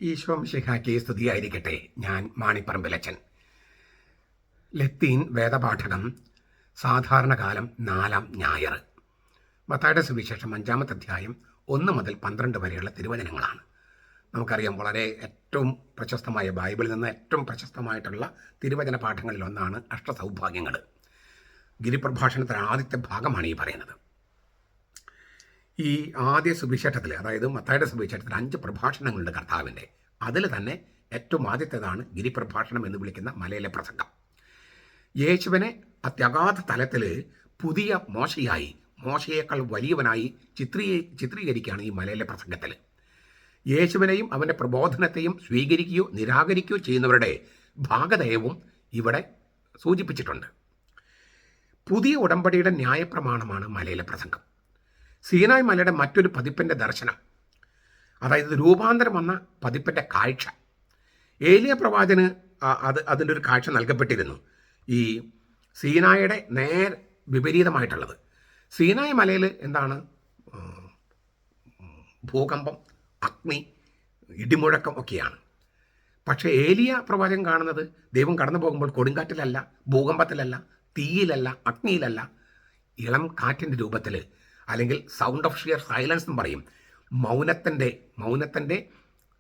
ഈശോ മിശിഹായ്ക്ക് സ്തുതിയായിരിക്കട്ടെ. ഞാൻ മാണിപ്പറമ്പിലച്ചൻ. ലത്തീൻ വേദപാഠകം സാധാരണ കാലം 4-ാം ഞായർ. മത്തായിയുടെ സുവിശേഷം 5-ാമത്തെ അധ്യായം 1 മുതൽ 12 വരെയുള്ള തിരുവചനങ്ങളാണ്. നമുക്കറിയാം, വളരെ ഏറ്റവും പ്രശസ്തമായ ബൈബിളിൽ നിന്ന് ഏറ്റവും പ്രശസ്തമായിട്ടുള്ള തിരുവചന പാഠങ്ങളിൽ ഒന്നാണ് അഷ്ടസൗഭാഗ്യങ്ങൾ. ഗിരിപ്രഭാഷണത്തിൻ്റെ ആദ്യത്തെ ഭാഗമാണ് ഈ പറയുന്നത്. ഈ ആദ്യ സുവിശേഷത്തിൽ, അതായത് മത്തായിയുടെ സുവിശേഷത്തിൽ 5 പ്രഭാഷണങ്ങളുണ്ട് കർത്താവിൻ്റെ. അതിൽ തന്നെ ഏറ്റവും ആദ്യത്തേതാണ് ഗിരിപ്രഭാഷണം എന്ന് വിളിക്കുന്ന മലയിലെ പ്രസംഗം. യേശുവിനെ അത്യഗാധ തലത്തിൽ പുതിയ മോശയേക്കാൾ വലിയവനായി ചിത്രീകരിക്കുകയാണ് ഈ മലയിലെ പ്രസംഗത്തിൽ. യേശുവിനെയും അവൻ്റെ പ്രബോധനത്തെയും സ്വീകരിക്കുകയോ നിരാകരിക്കുകയോ ചെയ്യുന്നവരുടെ ഭാഗധേയവും ഇവിടെ സൂചിപ്പിച്ചിട്ടുണ്ട്. പുതിയ ഉടമ്പടിയുടെ ന്യായപ്രമാണമാണ് മലയിലെ പ്രസംഗം. സീനായ് മലയുടെ മറ്റൊരു പതിപ്പിൻ്റെ ദർശനം, അതായത് രൂപാന്തരം വന്ന പതിപ്പിൻ്റെ കാഴ്ച. ഏലിയ പ്രവാചകന് അതിൻ്റെ ഒരു കാഴ്ച നൽകപ്പെട്ടിരുന്നു. ഈ സീനായുടെ വിപരീതമായിട്ടുള്ളത്. സീനായ് മലയിൽ എന്താണ്? ഭൂകമ്പം, അഗ്നി, ഇടിമുഴക്കം ഒക്കെയാണ്. പക്ഷേ ഏലിയ പ്രവാചകൻ കാണുന്നത് ദൈവം കടന്നു പോകുമ്പോൾ കൊടുങ്കാറ്റിലല്ല, ഭൂകമ്പത്തിലല്ല, തീയിലല്ല, അഗ്നിയിലല്ല, ഇളം കാറ്റിൻ്റെ രൂപത്തിൽ, അല്ലെങ്കിൽ സൗണ്ട് ഓഫ് ഷിയർ സൈലൻസ് എന്ന് പറയും. മൗനത്തിൻ്റെ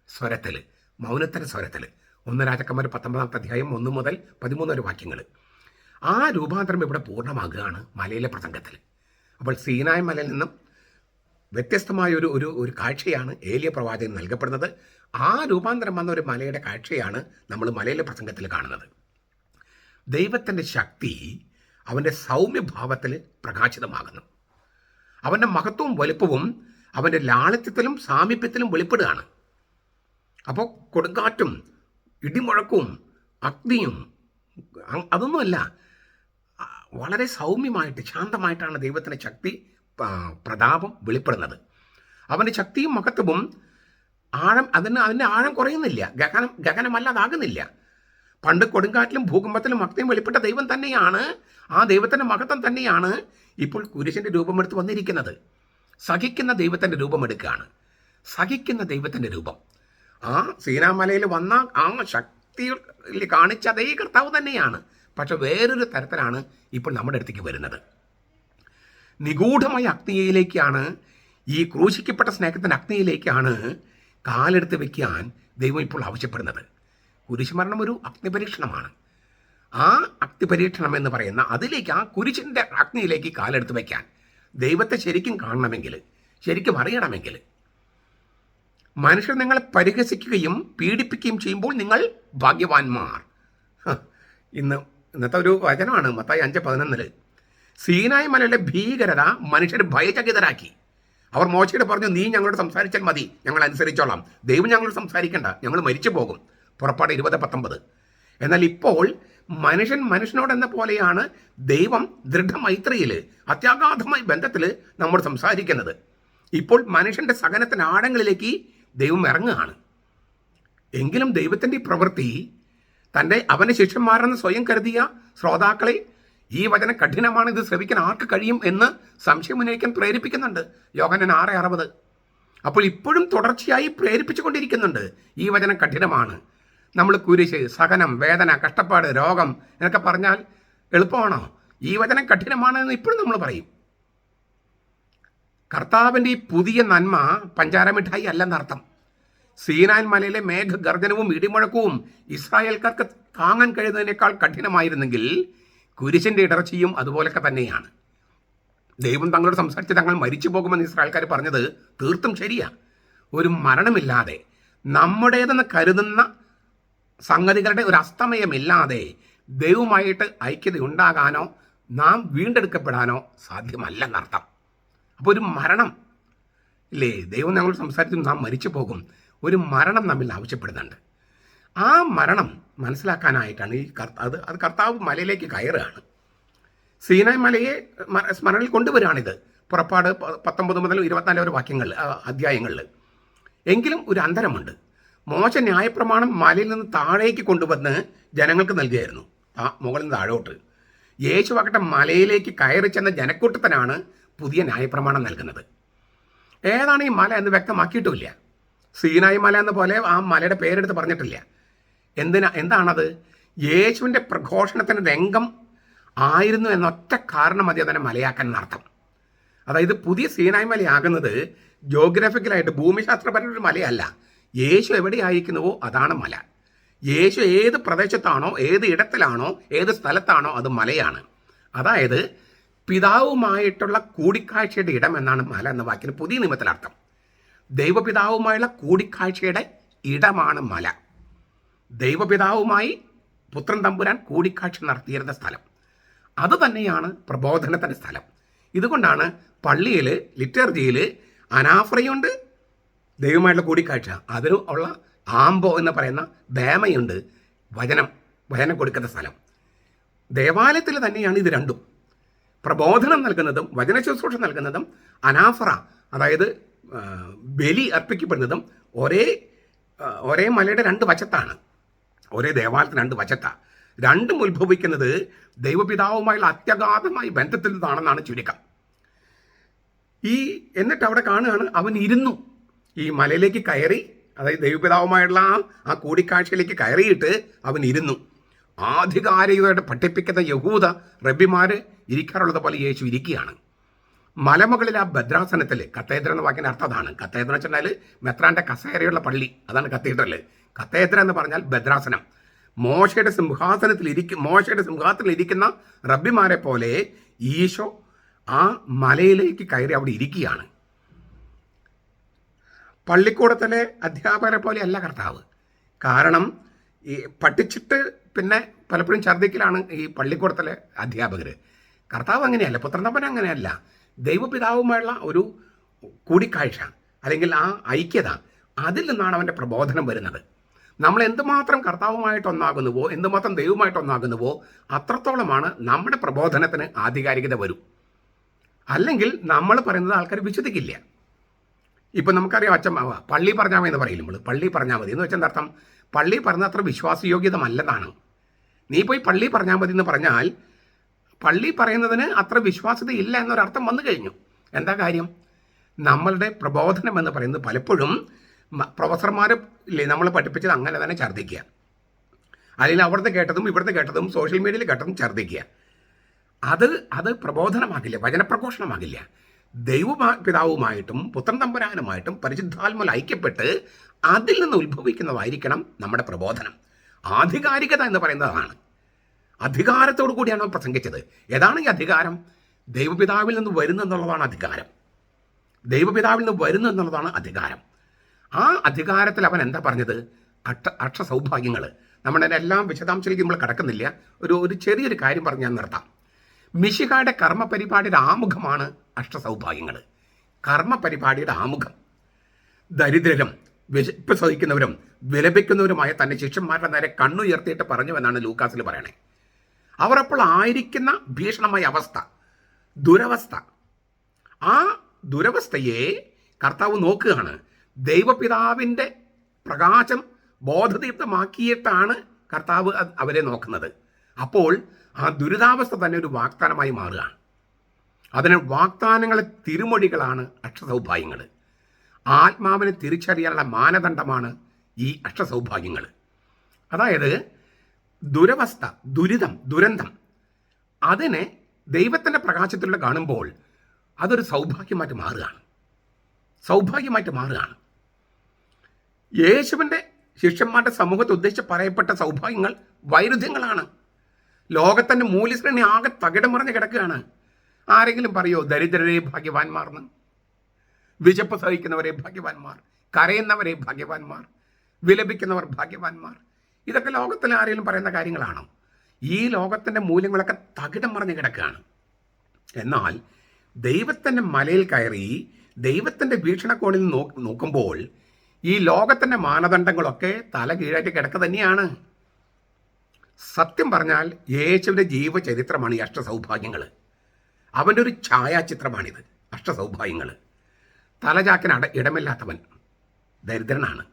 സ്വരത്തിൽ 1 രാജാക്കന്മാർ 19-ാമത്തെ അധ്യായം 1 മുതൽ 13 വരെ വാക്യങ്ങൾ. ആ രൂപാന്തരം ഇവിടെ പൂർണ്ണമാകുകയാണ് മലയിലെ പ്രസംഗത്തിൽ. അപ്പോൾ സീനായ് മലയിൽ നിന്നും വ്യത്യസ്തമായ ഒരു കാഴ്ചയാണ് ഏലിയ പ്രവാചകൻ നൽകപ്പെടുന്നത്. ആ രൂപാന്തരം വന്ന ഒരു മലയുടെ കാഴ്ചയാണ് നമ്മൾ മലയിലെ പ്രസംഗത്തിൽ കാണുന്നത്. ദൈവത്തിൻ്റെ ശക്തി അവൻ്റെ സൗമ്യഭാവത്തിൽ പ്രകാശിതമാകുന്നു. അവൻ്റെ മഹത്വവും വലുപ്പവും അവൻ്റെ ലാളിത്യത്തിലും സാമീപ്യത്തിലും വെളിപ്പെടുകയാണ്. അപ്പോൾ കൊടുങ്കാറ്റും ഇടിമുഴക്കവും അഗ്നിയും അതൊന്നുമല്ല, വളരെ സൗമ്യമായിട്ട് ശാന്തമായിട്ടാണ് ദൈവത്തിൻ്റെ ശക്തി പ്രതാപം വെളിപ്പെടുന്നത്. അവൻ്റെ ശക്തിയും മഹത്വവും അതിൻ്റെ ആഴം കുറയുന്നില്ല, ഗഗനമല്ലാതാകുന്നില്ല. പണ്ട് കൊടുങ്കാറ്റിലും ഭൂകമ്പത്തിലും അഗ്നിയും വെളിപ്പെട്ട ദൈവം തന്നെയാണ്, ആ ദൈവത്തിൻ്റെ മഹത്വം തന്നെയാണ് ഇപ്പോൾ കുരിശിൻ്റെ രൂപമെടുത്ത് വന്നിരിക്കുന്നത്. സഹിക്കുന്ന ദൈവത്തിൻ്റെ രൂപമെടുക്കുകയാണ്. സഹിക്കുന്ന ദൈവത്തിൻ്റെ രൂപം ആ സീനാമലയിൽ വന്ന ആ ശക്തിയിൽ കാണിച്ച അതേ കർത്താവ് തന്നെയാണ്. പക്ഷെ വേറൊരു തരത്തിലാണ് ഇപ്പോൾ നമ്മുടെ അടുത്തേക്ക് വരുന്നത്. നിഗൂഢമായ അഗ്നിയിലേക്കാണ്, ഈ ക്രൂശിക്കപ്പെട്ട സ്നേഹത്തിൻ്റെ അഗ്നിയിലേക്കാണ് കാലെടുത്ത് വയ്ക്കാൻ ദൈവം ഇപ്പോൾ ആവശ്യപ്പെടുന്നത്. കുരിശുമരണം ഒരു അഗ്നിപരീക്ഷണമാണ്. ആ അഗ്നിപരീക്ഷണം എന്ന് പറയുന്ന അതിലേക്ക്, ആ കുരിശിൻ്റെ അഗ്നിയിലേക്ക് കാലെടുത്ത് വയ്ക്കാൻ ദൈവത്തെ ശരിക്കും കാണണമെങ്കിൽ, ശരിക്കും അറിയണമെങ്കിൽ, മനുഷ്യർ നിങ്ങളെ പരിഹസിക്കുകയും പീഡിപ്പിക്കുകയും ചെയ്യുമ്പോൾ നിങ്ങൾ ഭാഗ്യവാന്മാർ. ഇന്നത്തെ ഒരു വചനമാണ് മത്തായി 5:11. സീനായ് മലയുടെ ഭീകരത മനുഷ്യരെ ഭയചകിതരാക്കി. അവർ മോശയോട് പറഞ്ഞു, നീ ഞങ്ങളോട് സംസാരിച്ചാൽ മതി, ഞങ്ങൾ അനുസരിച്ചോളാം. ദൈവം ഞങ്ങളോട് സംസാരിക്കണ്ട, ഞങ്ങൾ മരിച്ചു പോകും. പുറപ്പാട് 20:19. എന്നാൽ ഇപ്പോൾ മനുഷ്യനോടെന്ന പോലെയാണ് ദൈവം ദൃഢമൈത്രിയിൽ, അത്യാഘാതമായ ബന്ധത്തിൽ നമ്മോട് സംസാരിക്കുന്നത്. ഇപ്പോൾ മനുഷ്യൻ്റെ സഹനത്തിൻ്റെ ആഴങ്ങളിലേക്ക് ദൈവം ഇറങ്ങുകയാണ്. എങ്കിലും ദൈവത്തിൻ്റെ ഈ പ്രവൃത്തി അവൻ്റെ ശിഷ്യന്മാരെന്ന് സ്വയം കരുതിയ ശ്രോതാക്കളെ ഈ വചനം കഠിനമാണ്, ഇത് ശ്രവിക്കാൻ ആർക്ക് കഴിയും എന്ന് സംശയം ഉന്നയിക്കാൻ പ്രേരിപ്പിക്കുന്നുണ്ട്. യോഹന്നാൻ 6:60. അപ്പോൾ ഇപ്പോഴും തുടർച്ചയായി പ്രേരിപ്പിച്ചുകൊണ്ടിരിക്കുന്നുണ്ട്. ഈ വചനം കഠിനമാണ്. നമ്മൾ കുരിശ്, സഹനം, വേദന, കഷ്ടപ്പാട്, രോഗം എന്നൊക്കെ പറഞ്ഞാൽ എളുപ്പമാണോ? ഈ വചനം കഠിനമാണെന്ന് ഇപ്പോഴും നമ്മൾ പറയും. കർത്താവിൻ്റെ ഈ പുതിയ നന്മ പഞ്ചാര മിഠായി അല്ലെന്നർത്ഥം. സീനായ് മലയിലെ മേഘഗർജനവും ഇടിമുഴക്കവും ഇസ്രായേൽക്കാർക്ക് താങ്ങാൻ കഴിയുന്നതിനേക്കാൾ കഠിനമായിരുന്നെങ്കിൽ കുരിശിൻ്റെ ഇടർച്ചയും അതുപോലൊക്കെ തന്നെയാണ്. ദൈവം തങ്ങളോട് സംസാരിച്ച് തങ്ങൾ മരിച്ചു പോകുമെന്ന് ഇസ്രായേൽക്കാർ പറഞ്ഞത് തീർത്തും ശരിയാണ്. ഒരു മരണമില്ലാതെ, നമ്മുടേതെന്ന് കരുതുന്ന സംഗതികളുടെ ഒരു അസ്തമയമില്ലാതെ ദൈവമായിട്ട് ഐക്യത ഉണ്ടാകാനോ നാം വീണ്ടെടുക്കപ്പെടാനോ സാധ്യമല്ലെന്നർത്ഥം. അപ്പോൾ ഒരു മരണം ഇല്ലേ, ദൈവം ഞങ്ങൾ സംസാരിച്ചും നാം മരിച്ചു പോകും. ഒരു മരണം നമ്മിൽ ആവശ്യപ്പെടുന്നുണ്ട്. ആ മരണം മനസ്സിലാക്കാനായിട്ടാണ് അത് കർത്താവ് മലയിലേക്ക് കയറുകയാണ്. സീനായ് മലയെ സ്മരണയിൽ കൊണ്ടുവരികയാണിത്. പുറപ്പാട് 19 മുതൽ 24 വരെ അധ്യായങ്ങളിൽ. എങ്കിലും ഒരു അന്തരമുണ്ട്. മോശ ന്യായപ്രമാണം മലയിൽ നിന്ന് താഴേക്ക് കൊണ്ടുവന്ന് ജനങ്ങൾക്ക് നൽകിയായിരുന്നു, മുകളിൽ നിന്ന് താഴോട്ട്. യേശുവാകട്ടെ മലയിലേക്ക് കയറി ചെന്ന ജനക്കൂട്ടത്തിനാണ് പുതിയ ന്യായപ്രമാണം നൽകുന്നത്. ഏതാണ് ഈ മല എന്ന് വ്യക്തമാക്കിയിട്ടുമില്ല. സീനായി മല എന്ന പോലെ ആ മലയുടെ പേരെടുത്ത് പറഞ്ഞിട്ടില്ല. എന്താണത്? യേശുവിൻ്റെ പ്രഘോഷണത്തിന് രംഗം ആയിരുന്നു എന്നൊറ്റ കാരണം മതി അതിനെ മലയാക്കാൻ എന്നർത്ഥം. അതായത് പുതിയ സീനായി മലയാകുന്നത് ജോഗ്രഫിക്കലായിട്ട് ഭൂമിശാസ്ത്രപരമായൊരു മലയല്ല. യേശു എവിടെയായിരിക്കുന്നുവോ അതാണ് മല. യേശു ഏത് പ്രദേശത്താണോ, ഏത് ഇടത്തിലാണോ, ഏത് സ്ഥലത്താണോ അത് മലയാണ്. അതായത് പിതാവുമായിട്ടുള്ള കൂടിക്കാഴ്ചയുടെ ഇടം എന്നാണ് മല എന്ന വാക്കിന് പുതിയ നിയമത്തിലർത്ഥം. ദൈവപിതാവുമായുള്ള കൂടിക്കാഴ്ചയുടെ ഇടമാണ് മല. ദൈവപിതാവുമായി പുത്രൻ തമ്പുരാൻ കൂടിക്കാഴ്ച നടത്തിയിരുന്ന സ്ഥലം അത് തന്നെയാണ് പ്രബോധനത്തിൻ്റെ സ്ഥലം. ഇതുകൊണ്ടാണ് പള്ളിയിൽ ലിറ്റർജിയിൽ അനാഫ്രയുണ്ട്, ദൈവമായിട്ടുള്ള കൂടിക്കാഴ്ച. അതിന് ഉള്ള ആംബോ എന്ന് പറയുന്ന ബേമയുണ്ട്, വചനം കൊടുക്കുന്ന സ്ഥലം. ദേവാലയത്തിൽ തന്നെയാണ് ഇത് രണ്ടും. പ്രബോധനം നൽകുന്നതും വചന ശുശ്രൂഷ നൽകുന്നതും അനാഫ്ര, അതായത് ബലി അർപ്പിക്കപ്പെടുന്നതും ഒരേ മലയുടെ രണ്ട് വശത്താണ്. ഒരേ ദേവാലയത്തിന് രണ്ട് വശത്താണ്. രണ്ടും ഉത്ഭവിക്കുന്നത് ദൈവപിതാവുമായുള്ള അത്യഗാധമായ ബന്ധത്തിൽ നിന്നാണെന്നാണ് ചുരുക്കം. എന്നിട്ട് അവിടെ കാണുകയാണ്, അവൻ ഇരുന്നു. ഈ മലയിലേക്ക് കയറി, അതായത് ദൈവപിതാവുമായുള്ള ആ കൂടിക്കാഴ്ചയിലേക്ക് കയറിയിട്ട് അവൻ ഇരുന്നു. ആധികാരികതയോടെ പഠിപ്പിക്കുന്ന യഹൂദ റബ്ബിമാർ ഇരിക്കാറുള്ളത് പോലെ യേശു ഇരിക്കുകയാണ്. മലമുകളിൽ ആ ഭദ്രാസനത്തിൽ, കത്തേദ്ര എന്ന വാക്കിൻ്റെ അർത്ഥം അതാണ്. കത്തേദ്ര എന്ന് വെച്ചാൽ മെത്രാൻ്റെ കസേരയുള്ള പള്ളി, അതാണ് കത്തീഡ്രൽ. കത്തേദ്ര എന്ന് പറഞ്ഞാൽ ഭദ്രാസനം. മോശയുടെ സിംഹാസനത്തിൽ ഇരിക്കുന്ന റബ്ബിമാരെ പോലെ ഈശോ ആ മലയിലേക്ക് കയറി അവിടെ ഇരിക്കുകയാണ്. പള്ളിക്കൂടത്തിലെ അധ്യാപകരെ പോലെയല്ല കർത്താവ്. കാരണം ഈ പഠിച്ചിട്ട് പിന്നെ പലപ്പോഴും ഛർദ്ദിക്കലാണ് ഈ പള്ളിക്കൂടത്തിലെ അധ്യാപകർ. കർത്താവ് അങ്ങനെയല്ല, പുത്രനപ്പൻ അങ്ങനെയല്ല. ദൈവപിതാവുമായുള്ള ഒരു കൂടിക്കാഴ്ച അല്ലെങ്കിൽ ആ ഐക്യത, അതിൽ നിന്നാണ് അവൻ്റെ പ്രബോധനം വരുന്നത്. നമ്മൾ എന്തുമാത്രം കർത്താവുമായിട്ടൊന്നാകുന്നുവോ, എന്തുമാത്രം ദൈവമായിട്ടൊന്നാകുന്നുവോ അത്രത്തോളമാണ് നമ്മുടെ പ്രബോധനത്തിന് ആധികാരികത വരും. അല്ലെങ്കിൽ നമ്മൾ പറയുന്നത് ആൾക്കാർ വിശ്വസിക്കില്ല. ഇപ്പം നമുക്കറിയാം, അച്ഛൻ പള്ളി പറഞ്ഞാൽ മതി എന്ന് പറയില്ല. നമ്മൾ പള്ളി പറഞ്ഞാൽ മതി എന്ന് വെച്ചാൽ അർത്ഥം പള്ളി പറഞ്ഞ അത്ര വിശ്വാസയോഗ്യതമല്ലെന്നാണ്. നീ പോയി പള്ളി പറഞ്ഞാൽ മതി എന്ന് പറഞ്ഞാൽ പള്ളി പറയുന്നതിന് അത്ര വിശ്വാസ്യത ഇല്ല എന്നൊരർത്ഥം വന്നു കഴിഞ്ഞു. എന്താ കാര്യം? നമ്മളുടെ പ്രബോധനം എന്ന് പറയുന്നത് പലപ്പോഴും പ്രൊഫസർമാർ നമ്മൾ പഠിപ്പിച്ചത് അങ്ങനെ തന്നെ ഛർദ്ദിക്കുക, അല്ലെങ്കിൽ അവിടുത്തെ കേട്ടതും ഇവിടുത്തെ കേട്ടതും സോഷ്യൽ മീഡിയയിൽ കേട്ടതും ഛർദ്ദിക്കുക. അത് പ്രബോധനമാകില്ല, വചനപ്രഘോഷണമാകില്ല. ദൈവപിതാവുമായിട്ടും പുത്രൻ തമ്പുരാനുമായിട്ടും പരിശുദ്ധാത്മാവിൽ ഐക്യപ്പെട്ട് അതിൽ നിന്ന് ഉത്ഭവിക്കുന്നതായിരിക്കണം നമ്മുടെ പ്രബോധനം. ആധികാരികത എന്ന് പറയുന്നതാണ്. അധികാരത്തോടു കൂടിയാണ് അവൻ പ്രസംഗിച്ചത്. ഏതാണ് ഈ അധികാരം? ദൈവപിതാവിൽ നിന്ന് വരുന്നു എന്നുള്ളതാണ് അധികാരം. ദൈവപിതാവിൽ നിന്ന് വരുന്നു എന്നുള്ളതാണ് അധികാരം. ആ അധികാരത്തിൽ അവൻ എന്താ പറഞ്ഞത്? അക്ഷസൗഭാഗ്യങ്ങൾ. നമ്മുടെ എല്ലാം വിശദാംശത്തിലേക്ക് നമ്മൾ കടക്കുന്നില്ല. ഒരു ചെറിയൊരു കാര്യം പറഞ്ഞ് ഞാൻ നിർത്താം. മിശിഹായുടെ കർമ്മപരിപാടിയുടെ ആമുഖമാണ് അഷ്ടസൗഭാഗ്യങ്ങൾ. കർമ്മപരിപാടിയുടെ ആമുഖം. ദരിദ്രരും വിശപ്പ് സഹിക്കുന്നവരും വിലപിക്കുന്നവരുമായ തൻ്റെ ശിഷ്യന്മാരുടെ നേരെ കണ്ണുയർത്തിയിട്ട് പറഞ്ഞുവെന്നാണ് ലൂക്കാസിൽ പറയണേ. അവർ അപ്പോൾ ആയിരിക്കുന്ന ഭീഷണമായ അവസ്ഥ, ദുരവസ്ഥ, ആ ദുരവസ്ഥയെ കർത്താവ് നോക്കുകയാണ്. ദൈവപിതാവിൻ്റെ പ്രകാശം ബോധദീപ്തമാക്കിയിട്ടാണ് കർത്താവ് അവരെ നോക്കുന്നത്. അപ്പോൾ ആ ദുരിതാവസ്ഥ തന്നെ ഒരു വാഗ്ദാനമായി മാറുകയാണ്. അതിന് വാഗ്ദാനങ്ങളെ തിരുമൊഴികളാണ് അഷ്ടസൗഭാഗ്യങ്ങൾ. ആത്മാവിനെ തിരിച്ചറിയാനുള്ള മാനദണ്ഡമാണ് ഈ അഷ്ടസൗഭാഗ്യങ്ങൾ. അതായത് ദുരവസ്ഥ, ദുരന്തം, അതിനെ ദൈവത്തിൻ്റെ പ്രകാശത്തിലൂടെ കാണുമ്പോൾ അതൊരു സൗഭാഗ്യമായിട്ട് മാറുകയാണ്. യേശുവിൻ്റെ ശിഷ്യന്മാരുടെ സമൂഹത്തെ ഉദ്ദേശിച്ച് പറയപ്പെട്ട സൗഭാഗ്യങ്ങൾ വൈരുദ്ധ്യങ്ങളാണ്. ലോകത്തിൻ്റെ മൂല്യശ്രേണി ആകെ തകിടം മറിഞ്ഞ് കിടക്കുകയാണ്. ആരെങ്കിലും പറയോ ദരിദ്രരെ ഭാഗ്യവാന്മാർന്ന്? വിശപ്പ് സഹിക്കുന്നവരെ ഭാഗ്യവാന്മാർ, കരയുന്നവരെ ഭാഗ്യവാന്മാർ, വിലപിക്കുന്നവർ ഭാഗ്യവാന്മാർ. ഇതൊക്കെ ലോകത്തിൽ ആരെങ്കിലും പറയുന്ന കാര്യങ്ങളാണോ? ഈ ലോകത്തിൻ്റെ മൂല്യങ്ങളൊക്കെ തകിടം മറിഞ്ഞ് കിടക്കുകയാണ്. എന്നാൽ ദൈവത്തിൻ്റെ മലയിൽ കയറി ദൈവത്തിൻ്റെ വീക്ഷണകോണിൽ നോക്കുമ്പോൾ ഈ ലോകത്തിൻ്റെ മാനദണ്ഡങ്ങളൊക്കെ തല കീഴായിട്ട് കിടക്ക തന്നെയാണ്. സത്യം പറഞ്ഞാൽ യേശുവിൻ്റെ ജീവചരിത്രമാണ് ഈ അഷ്ടസൗഭാഗ്യങ്ങൾ. അവൻ്റെ ഒരു ഛായാചിത്രമാണിത്. അഷ്ടസൗഭാഗ്യങ്ങൾ. തലചാക്കിന് ഇടമില്ലാത്തവൻ ദരിദ്രനാണ്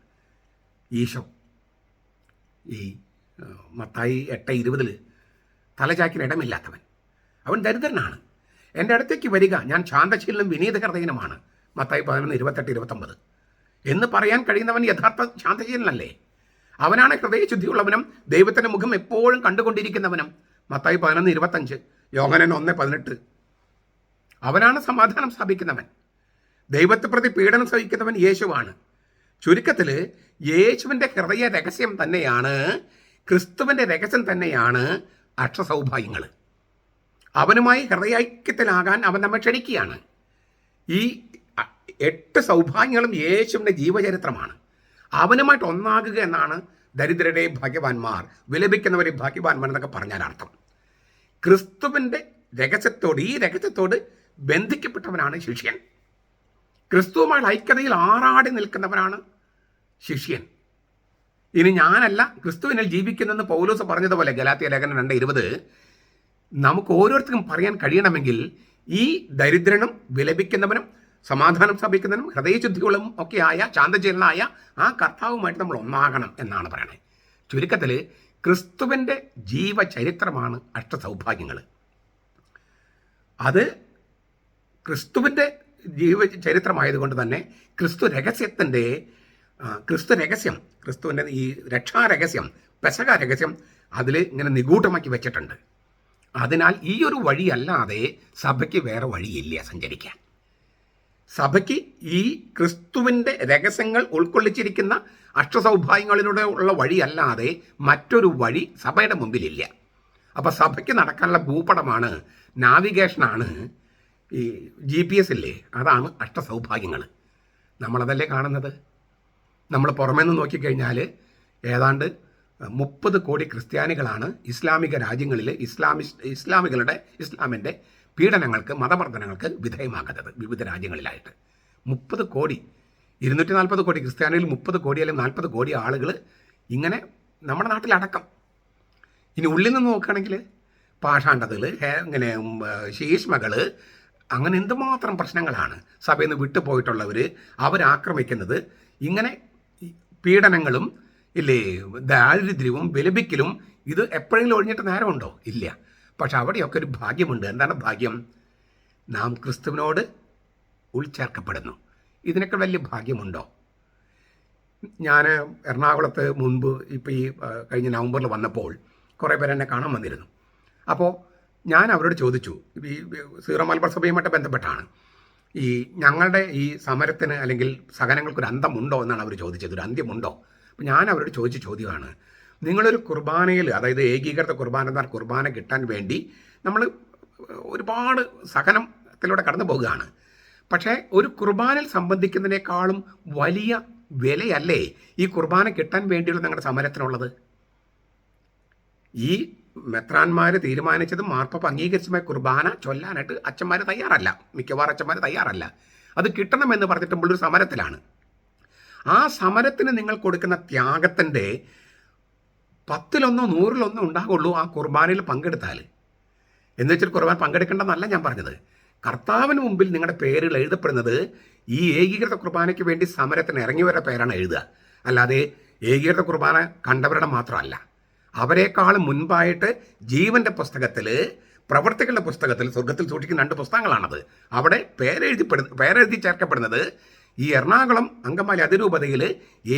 ഈശോ. ഈ മത്തായി 8:20 തലചാക്കിന് ഇടമില്ലാത്തവൻ, അവൻ ദരിദ്രനാണ്. എൻ്റെ അടുത്തേക്ക് വരിക, ഞാൻ ശാന്തശീലനും വിനീത ഹൃദയനുമാണ്. മത്തായി 11:28-29. എന്ന് പറയാൻ കഴിയുന്നവൻ യഥാർത്ഥ ശാന്തശീലനല്ലേ? അവനാണ് ഹൃദയശുദ്ധിയുള്ളവനും ദൈവത്തിൻ്റെ മുഖം എപ്പോഴും കണ്ടുകൊണ്ടിരിക്കുന്നവനും. മത്തായി 11:25, യോഹന്നാൻ 1:18. അവനാണ് സമാധാനം സ്ഥാപിക്കുന്നവൻ. ദൈവത്തെ പ്രതി പീഡനം സഹിക്കുന്നവൻ യേശുവാണ്. ചുരുക്കത്തിൽ യേശുവിൻ്റെ ഹൃദയ രഹസ്യം തന്നെയാണ്, ക്രിസ്തുവിൻ്റെ രഹസ്യം തന്നെയാണ് അക്ഷസൗഭാഗ്യങ്ങൾ. അവനുമായി ഹൃദയൈക്യത്തിലാകാൻ അവൻ നമ്മെ ക്ഷണിക്കുകയാണ്. ഈ 8 സൗഭാഗ്യങ്ങളും യേശുവിൻ്റെ ജീവചരിത്രമാണ്. അവനുമായിട്ട് ഒന്നാകുക എന്നാണ് ദരിദ്രരെ ഭാഗ്യവാന്മാർ, വിലപിക്കുന്നവരെ ഭാഗ്യവാന്മാർ എന്നൊക്കെ പറഞ്ഞാൽ അർത്ഥം. ക്രിസ്തുവിൻ്റെ രഹസ്യത്തോട്, ഈ രഹസ്യത്തോട് ബന്ധിക്കപ്പെട്ടവനാണ് ശിഷ്യൻ. ക്രിസ്തുവുമായുള്ള ഐക്യതയിൽ ആറാടി നിൽക്കുന്നവനാണ് ശിഷ്യൻ. ഇനി ഞാനല്ല ക്രിസ്തുവിനിൽ ജീവിക്കുന്നെന്ന് പൗലോസ് പറഞ്ഞതുപോലെ ഗലാത്യ ലേഖനം 2:20 നമുക്ക് ഓരോരുത്തർക്കും പറയാൻ കഴിയണമെങ്കിൽ ഈ ദരിദ്രനും വിലപിക്കുന്നവനും സമാധാനം സ്ഥാപിക്കുന്നവനും ഹൃദയശുദ്ധികളും ഒക്കെയായ ശാന്തശീലനായ ആ കർത്താവുമായിട്ട് നമ്മൾ ഒന്നാകണം എന്നാണ് പറയണത്. ചുരുക്കത്തിൽ ക്രിസ്തുവിൻ്റെ ജീവചരിത്രമാണ് അഷ്ടസൗഭാഗ്യങ്ങൾ. അത് ക്രിസ്തുവിൻ്റെ ജീവചരിത്രമായതുകൊണ്ട് തന്നെ ക്രിസ്തു രഹസ്യം, ക്രിസ്തുവിൻ്റെ ഈ രക്ഷാരഹസ്യം, പെസഹ രഹസ്യം അതിൽ ഇങ്ങനെ നിഗൂഢമാക്കി വെച്ചിട്ടുണ്ട്. അതിനാൽ ഈ ഒരു വഴിയല്ലാതെ സഭയ്ക്ക് വേറെ വഴിയില്ല സഞ്ചരിക്കാൻ. സഭയ്ക്ക് ഈ ക്രിസ്തുവിൻ്റെ രഹസ്യങ്ങൾ ഉൾക്കൊള്ളിച്ചിരിക്കുന്ന അഷ്ടസൗഭാഗ്യങ്ങളിലൂടെ ഉള്ള വഴിയല്ലാതെ മറ്റൊരു വഴി സഭയുടെ മുമ്പിലില്ല. അപ്പോൾ സഭയ്ക്ക് നടക്കാനുള്ള ഭൂപടമാണ്, നാവിഗേഷനാണ് ഈ GPS ഇല്ലേ, അതാണ് അഷ്ടസൗഭാഗ്യങ്ങൾ. നമ്മളതല്ലേ കാണുന്നത്. നമ്മൾ പുറമേ നിന്ന് നോക്കിക്കഴിഞ്ഞാൽ ഏതാണ്ട് 30 കോടി ക്രിസ്ത്യാനികളാണ് ഇസ്ലാമിക രാജ്യങ്ങളിൽ ഇസ്ലാമിൻ്റെ പീഡനങ്ങൾക്ക്, മതവർദ്ധനങ്ങൾക്ക് വിധേയമാകുന്നത് വിവിധ രാജ്യങ്ങളിലായിട്ട്. 30 കോടി, 240 കോടി ക്രിസ്ത്യാനികൾ, 30 കോടി അല്ലെങ്കിൽ 40 കോടി ആളുകൾ ഇങ്ങനെ നമ്മുടെ നാട്ടിലടക്കം. ഇനി ഉള്ളിൽ നിന്ന് നോക്കുകയാണെങ്കിൽ പാഷാണ്ഡതകൾ, ഇങ്ങനെ ശീഷ്മകൾ, അങ്ങനെ എന്തുമാത്രം പ്രശ്നങ്ങളാണ്. സഭയിൽ നിന്ന് വിട്ടുപോയിട്ടുള്ളവർ, അവരാക്രമിക്കുന്നത്, ഇങ്ങനെ പീഡനങ്ങളും ഇല്ലേ, ദാരിദ്ര്യവും വിലപിക്കലും. ഇത് എപ്പോഴെങ്കിലും ഒഴിഞ്ഞിട്ട് നേരമുണ്ടോ? ഇല്ല. പക്ഷെ അവിടെയൊക്കെ ഒരു ഭാഗ്യമുണ്ട്. എന്താണ് ഭാഗ്യം? നാം ക്രിസ്തുവിനോട് ഉൾച്ചേർക്കപ്പെടുന്നു. ഇതിനൊക്കെ വലിയ ഭാഗ്യമുണ്ടോ? ഞാൻ എറണാകുളത്ത് മുൻപ് ഇപ്പോൾ ഈ കഴിഞ്ഞ നവംബറിൽ വന്നപ്പോൾ കുറേ പേര് എന്നെ കാണാൻ വന്നിരുന്നു. അപ്പോൾ ഞാൻ അവരോട് ചോദിച്ചു, ഈ സീറോ മലബാർ സഭയുമായിട്ട് ബന്ധപ്പെട്ടാണ്, ഈ ഞങ്ങളുടെ ഈ സമരത്തിന് അല്ലെങ്കിൽ സഹനങ്ങൾക്കൊരു അന്തമുണ്ടോ എന്നാണ് അവർ ചോദിച്ചത്, ഒരു അന്ത്യമുണ്ടോ? അപ്പോൾ ഞാൻ അവരോട് ചോദിച്ച ചോദ്യമാണ്, നിങ്ങളൊരു കുർബാനയിൽ, അതായത് ഏകീകൃത കുർബാന എന്നാൽ കുർബാന കിട്ടാൻ വേണ്ടി നമ്മൾ ഒരുപാട് സഹനത്തിലൂടെ കടന്നു പോകുകയാണ്. പക്ഷേ ഒരു കുർബാനയിൽ സംബന്ധിക്കുന്നതിനേക്കാളും വലിയ വിലയല്ലേ ഈ കുർബാന കിട്ടാൻ വേണ്ടിയുള്ള നിങ്ങളുടെ സമരത്തിനുള്ളത്? ഈ മെത്രാന്മാർ തീരുമാനിച്ചതും മാർപ്പാപ്പ അംഗീകരിച്ചതുമായ കുർബാന ചൊല്ലാനായിട്ട് അച്ഛന്മാർ തയ്യാറല്ല, മിക്കവാറും അച്ഛന്മാർ തയ്യാറല്ല. അത് കിട്ടണമെന്ന് പറഞ്ഞിട്ടുള്ളൊരു സമരത്തിലാണ്. ആ സമരത്തിന് നിങ്ങൾ കൊടുക്കുന്ന ത്യാഗത്തിൻ്റെ 10-1 100-1 ഉണ്ടാകുള്ളൂ ആ കുർബാനയിൽ പങ്കെടുത്താൽ. എന്ന് വെച്ചാൽ കുർബാന പങ്കെടുക്കേണ്ടെന്നല്ല ഞാൻ പറഞ്ഞത്. കർത്താവിന് മുമ്പിൽ നിങ്ങളുടെ പേരുകൾ എഴുതപ്പെടുന്നത് ഈ ഏകീകൃത കുർബാനയ്ക്ക് വേണ്ടി സമരത്തിന് ഇറങ്ങിയവരുടെ പേരാണ് എഴുതുക. അല്ലാതെ ഏകീകൃത കുർബാന കണ്ടവരുടെ മാത്രമല്ല. അവരെക്കാളും മുൻപായിട്ട് ജീവൻ്റെ പ്രവർത്തികളുടെ പുസ്തകത്തിൽ, സ്വർഗത്തിൽ സൂക്ഷിക്കുന്ന 2 പുസ്തകങ്ങളാണത്. അവിടെ പേരെഴുതി ചേർക്കപ്പെടുന്നത് ഈ എറണാകുളം അങ്കമാലി അതിരൂപതയിൽ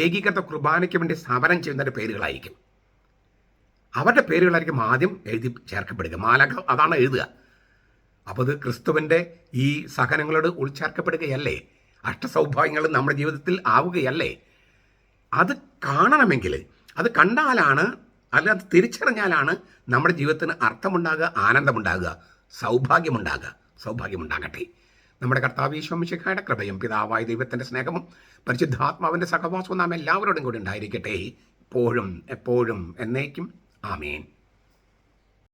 ഏകീകൃത കുർബാനയ്ക്ക് വേണ്ടി സമരം ചെയ്യുന്നവരുടെ പേരുകളായിരിക്കും. അവരുടെ പേരുകളായിരിക്കും ആദ്യം എഴുതി ചേർക്കപ്പെടുക. മാലക അതാണ് എഴുതുക. അപ്പോൾ അത് ക്രിസ്തുവിൻ്റെ ഈ സഹനങ്ങളോട് ഉൾച്ചേർക്കപ്പെടുകയല്ലേ? അഷ്ടസൗഭാഗ്യങ്ങൾ നമ്മുടെ ജീവിതത്തിൽ ആവുകയല്ലേ? അത് കാണണമെങ്കിൽ, അത് കണ്ടാലാണ്, അല്ല അത് തിരിച്ചറിഞ്ഞാലാണ് നമ്മുടെ ജീവിതത്തിന് അർത്ഥമുണ്ടാകുക, ആനന്ദമുണ്ടാകുക, സൗഭാഗ്യമുണ്ടാകട്ടെ. നമ്മുടെ കർത്താവ് ഈശോ മിശിഹായുടെ കൃപയും പിതാവായ ദൈവത്തിൻ്റെ സ്നേഹവും പരിശുദ്ധാത്മാവിൻ്റെ സഹവാസവും നാം എല്ലാവരോടും കൂടി ഉണ്ടായിരിക്കട്ടെ, എപ്പോഴും എന്നേക്കും. ആമേൻ.